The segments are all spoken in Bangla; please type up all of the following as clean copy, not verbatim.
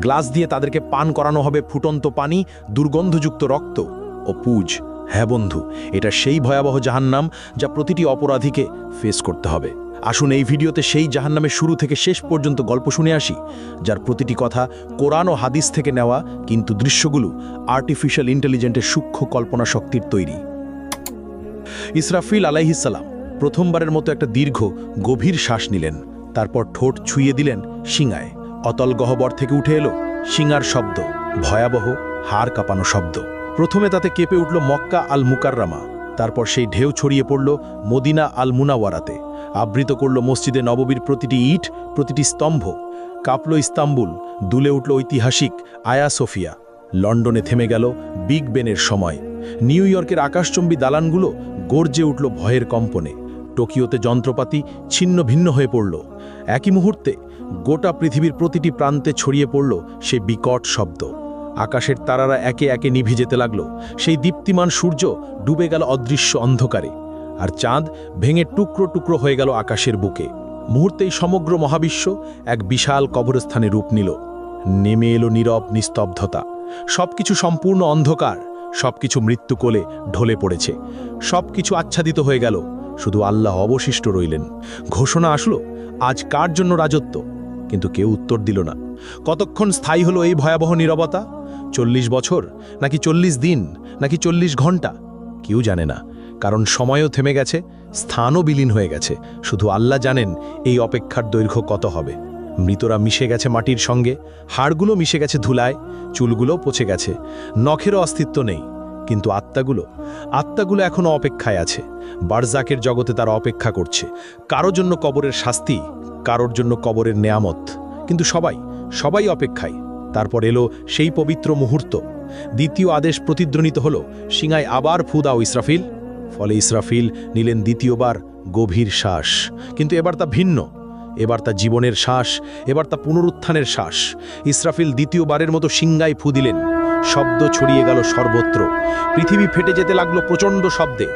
গ্লাস দিয়ে তাদেরকে পান করানো হবে ফুটন্ত পানি, দুর্গন্ধযুক্ত রক্ত ও পুজ। হ্যাঁ বন্ধু, এটা সেই ভয়াবহ জাহান্নাম যা প্রতিটি অপরাধীকে ফেস করতে হবে। আসুন এই ভিডিওতে সেই জাহান্নামের শুরু থেকে শেষ পর্যন্ত গল্প শুনে আসি, যার প্রতিটি কথা কোরআন ও হাদিস থেকে নেওয়া, কিন্তু দৃশ্যগুলো আর্টিফিশিয়াল ইন্টেলিজেন্সের সূক্ষ্ম কল্পনা শক্তির তৈরি। ইসরাফিল আলাইহিসসালাম প্রথমবারের মতো একটা দীর্ঘ গভীর শ্বাস নিলেন, তারপর ঠোঁট ছুঁয়ে দিলেন শিঙায়। অতল গহ্বর থেকে উঠে এলো শিঙার শব্দ, ভয়াবহ হাড় কাঁপানো শব্দ। প্রথমে তাতে কেঁপে উঠল মক্কা আল মুকাররামা, তারপর সেই ঢেউ ছড়িয়ে পড়ল মদিনা আল মুনাওয়ারাতে, আবৃত করল মসজিদে নববীর প্রতিটি ইট, প্রতিটি স্তম্ভ। কাঁপল ইস্তাম্বুল, দুলে উঠল ঐতিহাসিক আয়া সোফিয়া। লন্ডনে থেমে গেল বিগ বেনের সময়। নিউ ইয়র্কের আকাশচম্বী দালানগুলো গর্জে উঠল ভয়ের কম্পনে। টোকিওতে যন্ত্রপাতি ছিন্ন ভিন্ন হয়ে পড়ল। একই মুহূর্তে গোটা পৃথিবীর প্রতিটি প্রান্তে ছড়িয়ে পড়ল সে বিকট শব্দ। আকাশের তারারা একে একে নিভে যেতে লাগল, সেই দীপ্তিমান সূর্য ডুবে গেল অদৃশ্য অন্ধকারে, আর চাঁদ ভেঙে টুকরো টুকরো হয়ে গেল আকাশের বুকে। মুহূর্তেই সমগ্র মহাবিশ্ব এক বিশাল কবরস্থানে রূপ নিল। নেমে এলো নীরব নিস্তব্ধতা। সবকিছু সম্পূর্ণ অন্ধকার, সবকিছু মৃত্যুকোলে ঢলে পড়েছে, সবকিছু আচ্ছাদিত হয়ে গেল, শুধু আল্লাহ অবশিষ্ট রইলেন। ঘোষণা আসলো, আজ কার জন্য রাজত্ব? কিন্তু কেউ উত্তর দিল না। কতক্ষণ স্থায়ী হলো এই ভয়াবহ নীরবতা? 40 বছর, নাকি 40 দিন, নাকি 40 ঘন্টা? কেউ জানে না, কারণ সময়ও থেমে গেছে, স্থানও বিলীন হয়ে গেছে। শুধু আল্লাহ জানেন এই অপেক্ষার দৈর্ঘ্য কত হবে। মৃতরা মিশে গেছে মাটির সঙ্গে, হাড়গুলো মিশে গেছে ধুলায়, চুলগুলো পচে গেছে, নখেরও অস্তিত্ব নেই। কিন্তু আত্মাগুলো এখনও অপেক্ষায় আছে। বারজাকের জগতে তারা অপেক্ষা করছে, কারোর জন্য কবরের শাস্তি, কারোর জন্য কবরের নেয়ামত। কিন্তু সবাই অপেক্ষায়। তারপর এলো সেই পবিত্র মুহূর্ত। দ্বিতীয় আদেশ প্রতিধ্বনিত হলো, শিঙায় আবার ফু দাও ইসরাফিল। ফলে ইসরাফিল নিলেন দ্বিতীয়বার গভীর শ্বাস। কিন্তু এবার তা ভিন্ন, এবার তা জীবনের শ্বাস, এবার তা পুনরুত্থানের শ্বাস। ইসরাফিল দ্বিতীয়বারের মতো শিঙ্গায় ফু দিলেন। শব্দ ছড়িয়ে গেল সর্বত্র। পৃথিবী ফেটে যেতে লাগলো প্রচণ্ড শব্দে।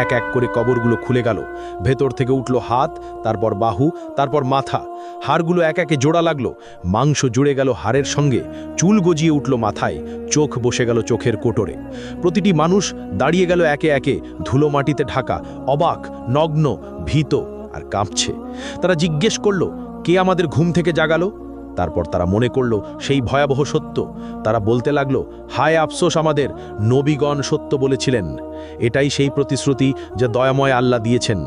এক এক করে কবরগুলো খুলে গেল। ভেতর থেকে উঠল হাত, তারপর বাহু, তারপর মাথা। হাড়গুলো এক একে জোড়া লাগলো, মাংস জুড়ে গেল হাড়ের সঙ্গে, চুল গজিয়ে উঠল মাথায়, চোখ বসে গেল চোখের কোটরে। প্রতিটি মানুষ দাঁড়িয়ে গেল একে একে, ধুলো মাটিতে ঢাকা, অবাক, নগ্ন, ভীত আর কাঁপছে। তারা জিজ্ঞেস করল, কে আমাদের ঘুম থেকে জাগালো? তারপর তারা মনে করল সেই ভয়াবহ সত্য। তারা বলতে লাগলো, হায় আফসোস আমাদের, নবীগণ সত্য বলেছিলেন। এটাই সেই প্রতিশ্রুতি যা দয়াময় আল্লাহ দিয়েছেন।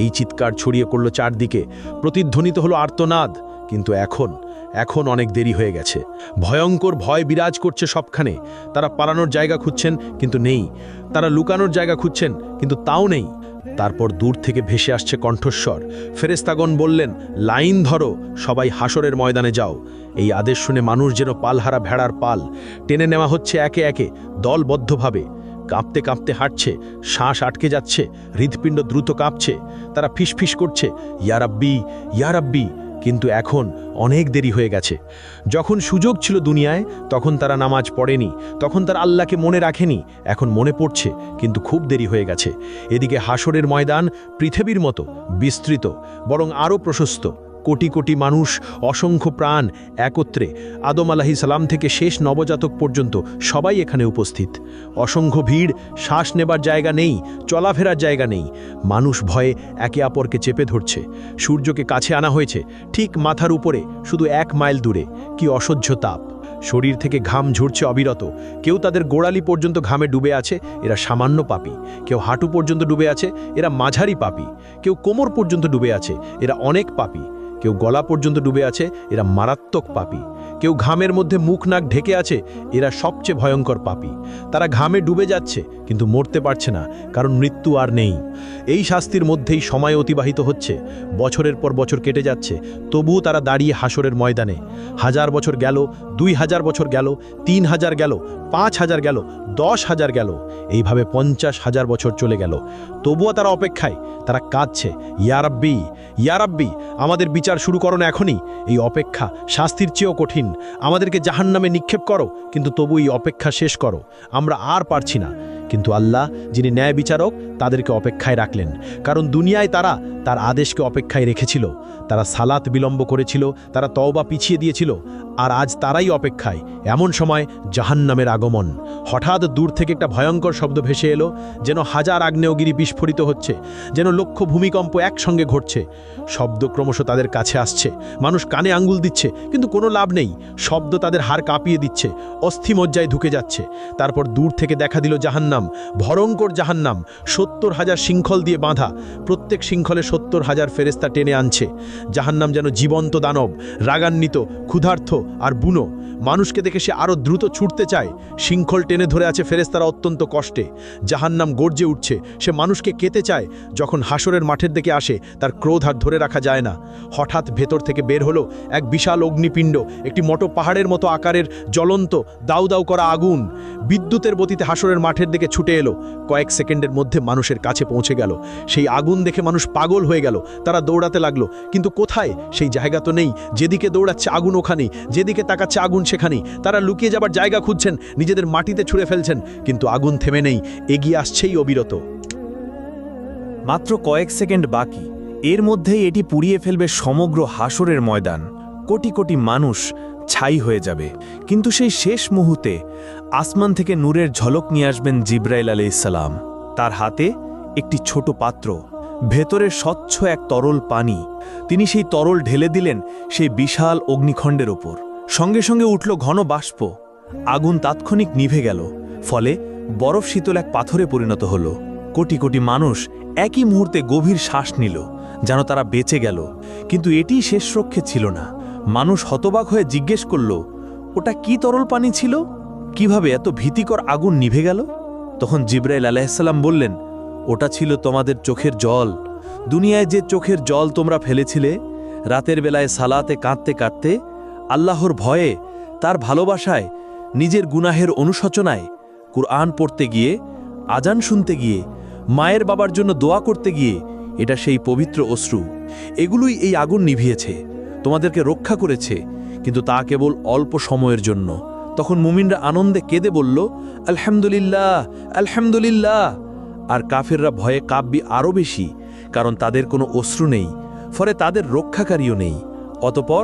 এই চিৎকার ছড়িয়ে পড়ল চারদিকে, প্রতিধ্বনিত হলো আর্তনাদ। কিন্তু এখন অনেক দেরি হয়ে গেছে। ভয়ঙ্কর ভয় বিরাজ করছে সবখানে। তারা পালানোর জায়গা খুঁজছেন, কিন্তু নেই। তারা লুকানোর জায়গা খুঁজছেন, কিন্তু তাও নেই। তারপর দূর থেকে ভেসে আসছে কণ্ঠস্বর। ফেরেশতাগণ বললেন, লাইন ধরো, সবাই হাসরের ময়দানে যাও। এই আদেশ শুনে মানুষ যেন পালহারা ভেড়ার পাল টেনে নেওয়া হচ্ছে একে একে, দলবদ্ধভাবে। কাঁপতে কাঁপতে হাঁটছে, শ্বাস আটকে যাচ্ছে, হৃৎপিণ্ড দ্রুত কাঁপছে। তারা ফিসফিস করছে, ইয়া রাব্বি, ইয়া রাব্বি। কিন্তু এখন অনেক দেরি হয়ে গেছে। যখন সুযোগ ছিল দুনিয়ায়, তখন তারা নামাজ পড়েনি, তখন তারা আল্লাহকে মনে রাখেনি। এখন মনে পড়ছে, কিন্তু খুব দেরি হয়ে গেছে। এদিকে হাসরের ময়দান পৃথিবীর মতো বিস্তৃত, বরং আরও প্রশস্ত। কোটি কোটি মানুষ, অসংখ্য প্রাণ একত্রে, আদম আলাইহিস সালাম থেকে শেষ নবজাতক পর্যন্ত সবাই এখানে উপস্থিত। অসংখ্য ভিড়, শ্বাস নেবার জায়গা নেই, চলাফেরার জায়গা নেই। মানুষ ভয়ে একে অপরকে চেপে ধরছে। সূর্যকে কাছে আনা হয়েছে, ঠিক মাথার উপরে, শুধু 1 মাইল দূরে। কি অসহ্য তাপ! শরীর থেকে ঘাম ঝরছে অবিরত। কেউ তাদের গোড়ালি পর্যন্ত ঘামে ডুবে আছে, এরা সামান্য পাপী। কেউ হাঁটু পর্যন্ত ডুবে আছে, এরা মাঝারি পাপী। কেউ কোমর পর্যন্ত ডুবে আছে, এরা অনেক পাপী। কেউ গলা পর্যন্ত ডুবে আছে, এরা মারাত্মক পাপী। কেউ ঘামের মধ্যে মুখ নাক ঢেকে আছে, এরা সবচেয়ে ভয়ঙ্কর পাপী। তারা ঘামে ডুবে যাচ্ছে, কিন্তু মরতে পারছে না, কারণ মৃত্যু আর নেই। এই শাস্তির মধ্যেই সময় অতিবাহিত হচ্ছে। বছরের পর বছর কেটে যাচ্ছে, তবুও তারা দাঁড়িয়ে হাসরের ময়দানে। 1000 বছর গেল, 2000 বছর গেল, 3000 গেল, 5000 গেল, 10,000 গেল, এইভাবে 50,000 বছর চলে গেল। তবুও তারা অপেক্ষায়, তারা কাঁদছে, ইয়া রাব্বি, ইয়া রাব্বি, আমাদের বিচার শুরু করো না এখনই। এই অপেক্ষা শাস্তির চেয়েও কঠিন। আমাদেরকে জাহান্নামে নিক্ষেপ করো, কিন্তু তবু এই অপেক্ষা শেষ করো, আমরা আর পারছি না। কিন্তু আল্লাহ, যিনি ন্যায় বিচারক, তাদেরকে অপেক্ষায় রাখলেন, কারণ দুনিয়ায় তারা তার আদেশকে অপেক্ষায় রেখেছিল। তারা সালাত বিলম্ব করেছিল, তারা তওবা পিছিয়ে দিয়েছিল, আর আজ তারাই অপেক্ষায়। এমন সময় জাহান্নামের আগমন। হঠাৎ দূর থেকে একটা ভয়ঙ্কর শব্দ ভেসে এলো, যেন হাজার আগ্নেয়গিরি বিস্ফোরিত হচ্ছে, যেন লক্ষ ভূমিকম্প একসঙ্গে ঘটছে। শব্দ ক্রমশ তাদের কাছে আসছে, মানুষ কানে আঙ্গুল দিচ্ছে, কিন্তু কোনো লাভ নেই। শব্দ তাদের হাড় কাঁপিয়ে দিচ্ছে, অস্থিমজ্জায় ঢুকে যাচ্ছে। তারপর দূর থেকে দেখা দিল জাহান্নাম, ভয়ঙ্কর জাহান্নাম, 70,000 শৃঙ্খল দিয়ে বাঁধা। প্রত্যেক শৃঙ্খলে 70,000 ফেরেস্তা টেনে আনছে। জাহান্নাম যেন জীবন্ত দানব, রাগান্বিত, ক্ষুধার্ত আর বুনো। মানুষকে দেখে সে আরও দ্রুত ছুটতে চায়। শৃঙ্খল টেনে ধরে আছে ফেরেস্তারা অত্যন্ত কষ্টে। জাহান্নাম গর্জে উঠছে, সে মানুষকে কেতে চায়। যখন হাসরের মাঠের দিকে আসে, তার ক্রোধ আর ধরে রাখা যায় না। হঠাৎ ভেতর থেকে বের হলো এক বিশাল অগ্নিপিণ্ড, একটি মোটো পাহাড়ের মতো আকারের, জ্বলন্ত, দাউ দাউ করা আগুন। বিদ্যুতের গতিতে হাসরের মাঠের দিকে ছুটে এলো। কয়েক সেকেন্ডের মধ্যে মানুষের কাছে পৌঁছে গেল। সেই আগুন দেখে মানুষ পাগল হয়ে গেল। তারা দৌড়াতে লাগলো, কিন্তু কোথায়? সেই জায়গা তো নেই। যেদিকে দৌড়াচ্ছে আগুন ওখানেই, যেদিকে তাকাচ্ছে আগুন সেখানেই। তারা লুকিয়ে যাবার জায়গা খুঁজছেন, নিজেদের মাটিতে ছুঁড়ে ফেলছেন, কিন্তু আগুন থেমে নেই, এগিয়ে আসছেই অবিরত। মাত্র কয়েক সেকেন্ড বাকি, এর মধ্যেই এটি পুড়িয়ে ফেলবে সমগ্র হাসরের ময়দান। কোটি কোটি মানুষ ছাই হয়ে যাবে। কিন্তু সেই শেষ মুহূর্তে আসমান থেকে নূরের ঝলক নিয়ে আসবেন জিব্রাইল আলাইহিসসালাম। তার হাতে একটি ছোট পাত্র, ভেতরে স্বচ্ছ এক তরল পানি। তিনি সেই তরল ঢেলে দিলেন সেই বিশাল অগ্নিখণ্ডের ওপর। সঙ্গে সঙ্গে উঠল ঘন বাষ্প। আগুন তাৎক্ষণিক নিভে গেল, ফলে বরফ শীতল এক পাথরে পরিণত হল। কোটি কোটি মানুষ একই মুহূর্তে গভীর শ্বাস নিল, যেন তারা বেঁচে গেল। কিন্তু এটিই শেষ রক্ষে ছিল না। মানুষ হতবাক হয়ে জিজ্ঞেস করল, ওটা কি তরল পানি ছিল? কিভাবে এত ভীতিকর আগুন নিভে গেল? তখন জিব্রাইল আলাইহিসসালাম বললেন, ওটা ছিল তোমাদের চোখের জল। দুনিয়ায় যে চোখের জল তোমরা ফেলেছিলে, রাতের বেলায় সালাতে কাঁদতে কাঁদতে, আল্লাহর ভয়ে, তার ভালোবাসায়, নিজের গুনাহের অনুশোচনায়, কুরআন পড়তে গিয়ে, আজান শুনতে গিয়ে, মায়ের বাবার জন্য দোয়া করতে গিয়ে, এটা সেই পবিত্র অশ্রু। এগুলোই এই আগুন নিভিয়েছে, তোমাদেরকে রক্ষা করেছে, কিন্তু তা কেবল অল্প সময়ের জন্য। তখন মুমিনরা আনন্দে কেঁদে বলল, আলহামদুলিল্লাহ, আলহামদুলিল্লাহ। আর কাফেররা ভয়ে কাঁপবে আরও বেশি, কারণ তাদের কোনো অশ্রু নেই, ফলে তাদের রক্ষাকারীও নেই। অতপর